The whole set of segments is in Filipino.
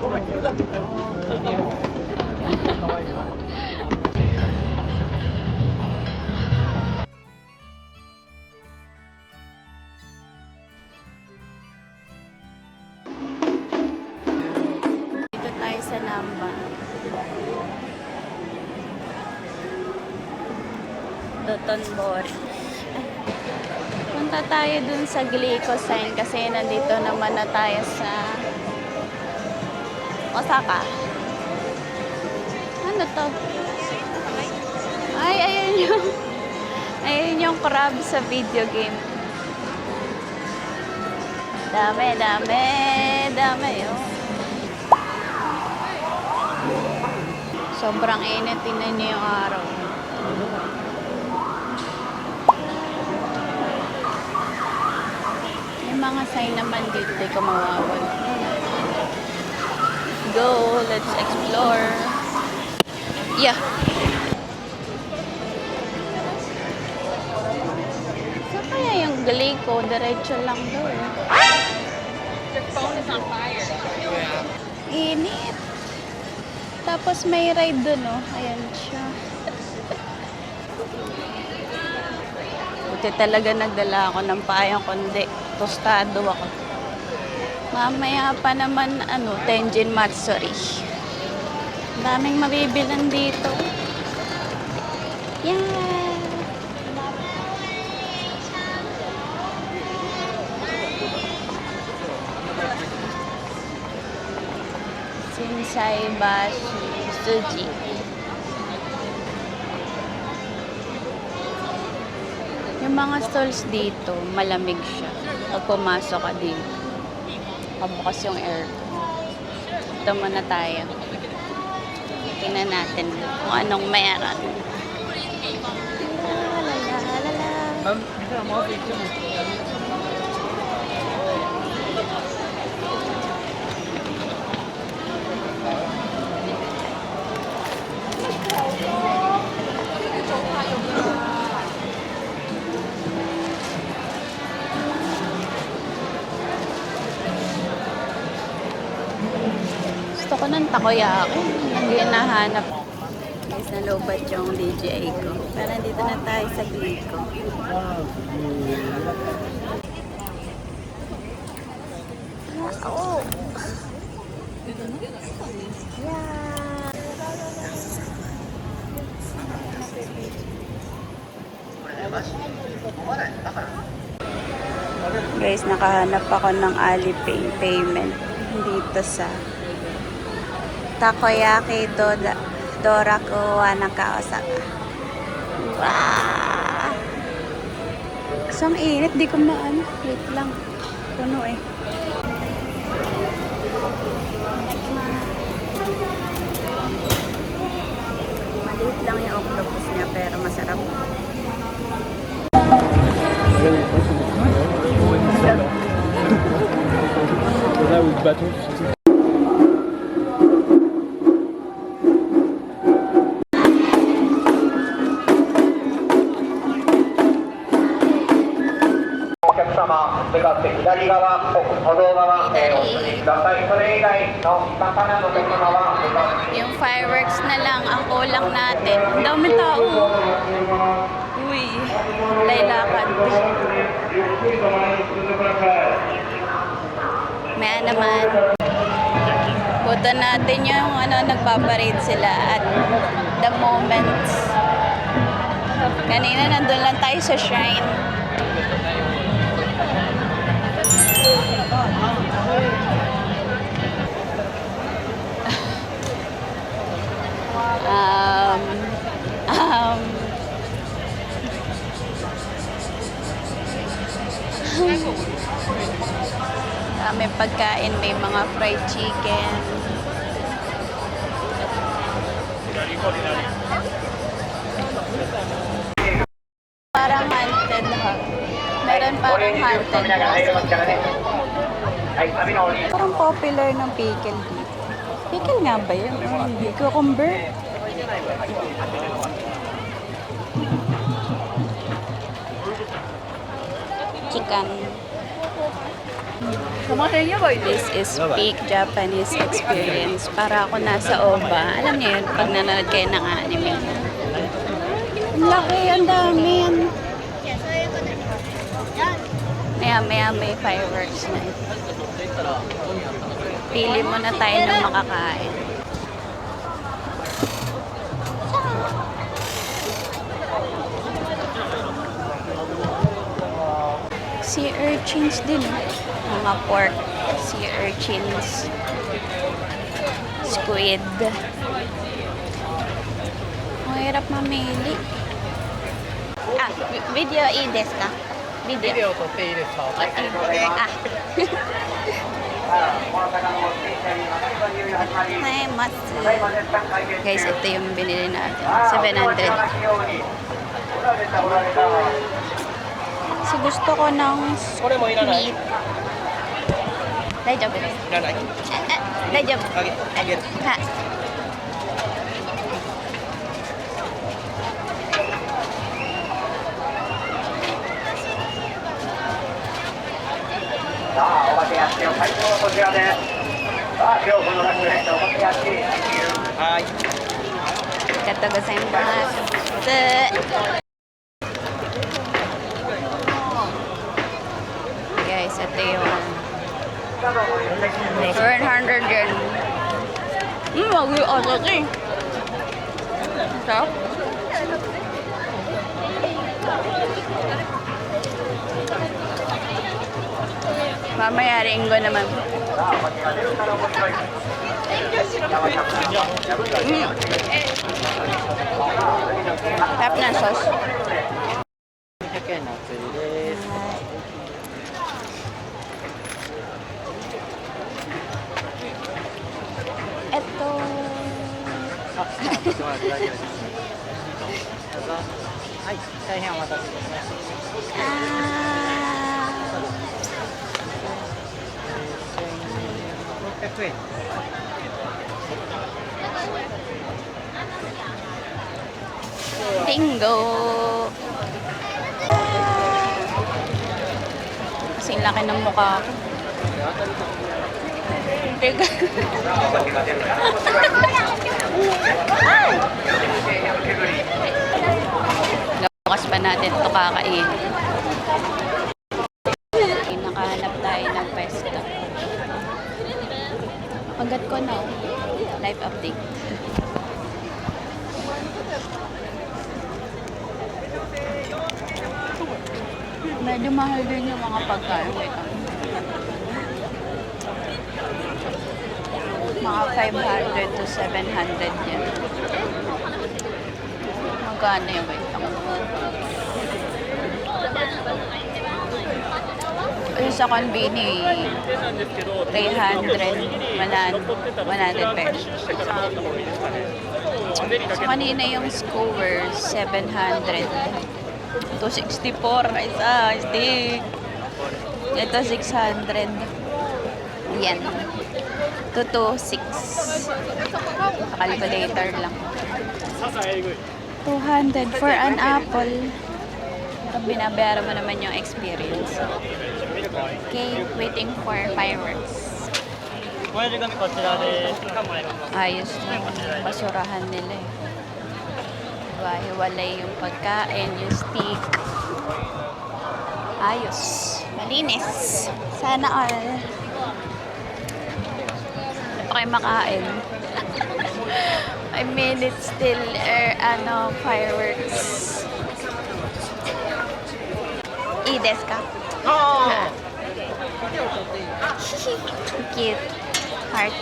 Dito tayo sa Namba. Dotonbori. Punta tayo dun sa Glico-Sign kasi nandito naman na tayo sa Osaka. Ano to? Ay, ayun yung ayun yung crab sa video game. Dami, dami, dami oh. Sobrang init, tingnan niyo yung araw. May mga sign naman dito, di ka mawawala. Go, let's explore. Yeah. Saan kaya yung Glico? Diretso lang daw eh. Your phone is on fire. Init. Tapos may ride dun oh. Ayan siya. Buti talaga nagdala ako ng payong kundi tostado ako. Mamaya pa naman Tenjin Matsuri. Daming mabibilan dito. Yeah. Shinsai Bashi Suji. Yung mga stalls dito, malamig siya. Pag pumasok ka dito, pabukas yung aircon. Ito muna tayo. Tingnan natin kung anong meron. Ma'am, bisa mo picture mo. Gusto ko ng takoyaki. Hindi nahanap. Guys, nalobat yung DJI ko. Pero nandito na tayo sa Glico. Oh! Guys, nakahanap ako ng Alipay payment dito sa Takoyaki Doraku Wanaka, Osaka. Wow! Isang init, di ko maano. Wait lang. Puno eh. Maliit lang yung octopus niya pero masarap. Là où le bâton, tu sais. Yung fireworks na lang ang kulang natin. Ang dami tao. Uy, laylakad. Maya naman. Buto natin yung nagpaparade sila at the moments. Kanina nandun lang tayo sa shrine. May pagkain, may mga fried chicken. Parang haunted ha. Meron parang haunted house. Parang popular ng pickle dito. Pickle nga ba yun? Hindi. Cucumber. Chicken. This is peak Japanese experience. Para ako nasa OVA. Alam niyo yun, pag nanonood kayo ng anime. Ang laki, ang dami. Maya may fireworks na. Pili mo na tayo ng makakain. Sea urchins din. Mga pork, sea urchins, squid. Mahirap mamili. Video i-des ka? Video. 撮っていいですか Hi, Matsu. Guys, ito yung binili natin. 700. So, gusto ko ng meat. 大丈夫です。いらない大丈夫。あげるはい。さあ、お化け屋敷の会場はこちらです。さあ、今日この楽園のお化け屋敷、はい ありがとうございます。Guys, ito yung 400 yen. Wagyu asashi. Sarap. Mamaya ringgo naman. Sarap na sauce. 100円のお釣りです Ito. あ、すみません、大丈夫ですどうぞはい、大変お待たせしました 600円 Bingo! Kasi laki ng mukha ko. Teka. Lakas pa natin ito kakain. Nakahanap tayo ng pwesto. Pagkat ko na. Live update. Medyo mahal din yung mga pagkain. Mga 500 to 700 yan. Magkano yung wait lang. Yung sa konbini, 300, 100 pesos. So, kanina yung scorer, 700. 264 isa, stick. Ito 600. Yan. 226. Calculator lang. 200 for an apple. Pero binabayaran mo naman yung experience. Okay, waiting for fireworks. Ayos na yung basurahan nila eh. Hiwalay yung pagkain, yung stick. Ayos. Malinis. Sana all. Ano pa kayo makain? I made it still, fireworks. Ides ka? Oo. Cute. Heart.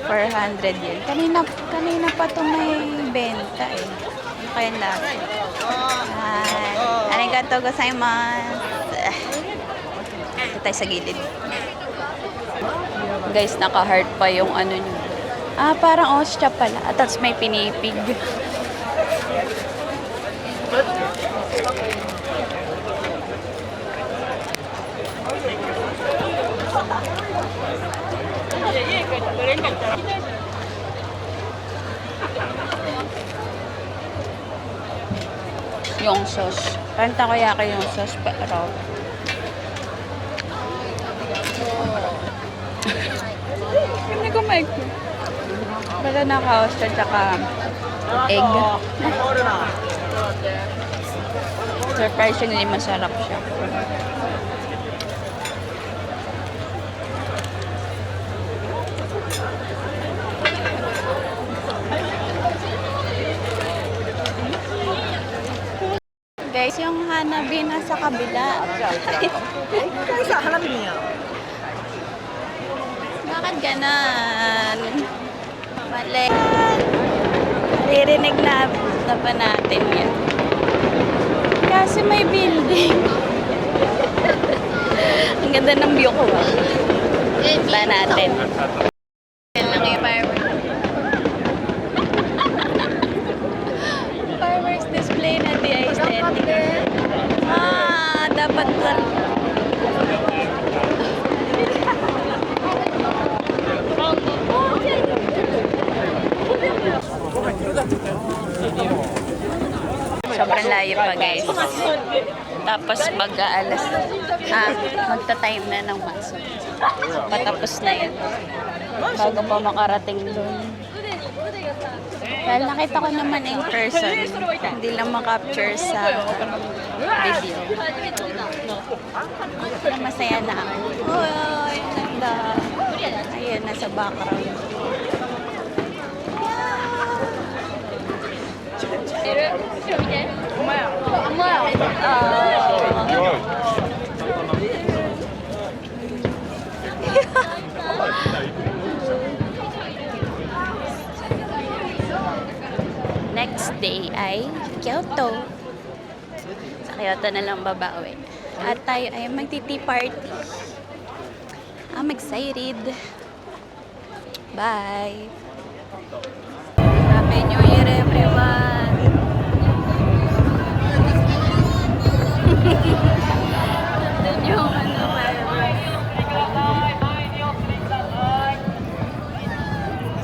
400 yun. Kanina pa ito may benta eh. Ano kaya lasa? Arigatou gozaimasu. Ito tayo sa gilid. Guys, naka-heart pa yung ano nyo. Parang ostya pala. At tapos may pinipig. yung sauce. Parang takoyaki yung sauce, pero hindi ko maik. Pero naka-oyster tsaka egg. Surprisingly masarap siya. Guys, yung Hanabi nasa kabila. Bakit ganon? Mali. Naririnig na pa natin yan. Kasi may building. Ang ganda ng view ko. Ba natin. Yan lang yung fireworks. Fireworks display na di aesthetic. Dapat sobrang layo pa guys. Tapos magta-time na ng masok. Patapos na yun. Bago pa makarating doon. Dahil nakita ko naman in person. Hindi lang makapture sa video. Masaya na ako. Uy, ganda. Ayun, nasa background. Next day ay Kyoto. Sa Kyoto na lang babawi. At tayo ay magti-tea party. I'm excited. Bye!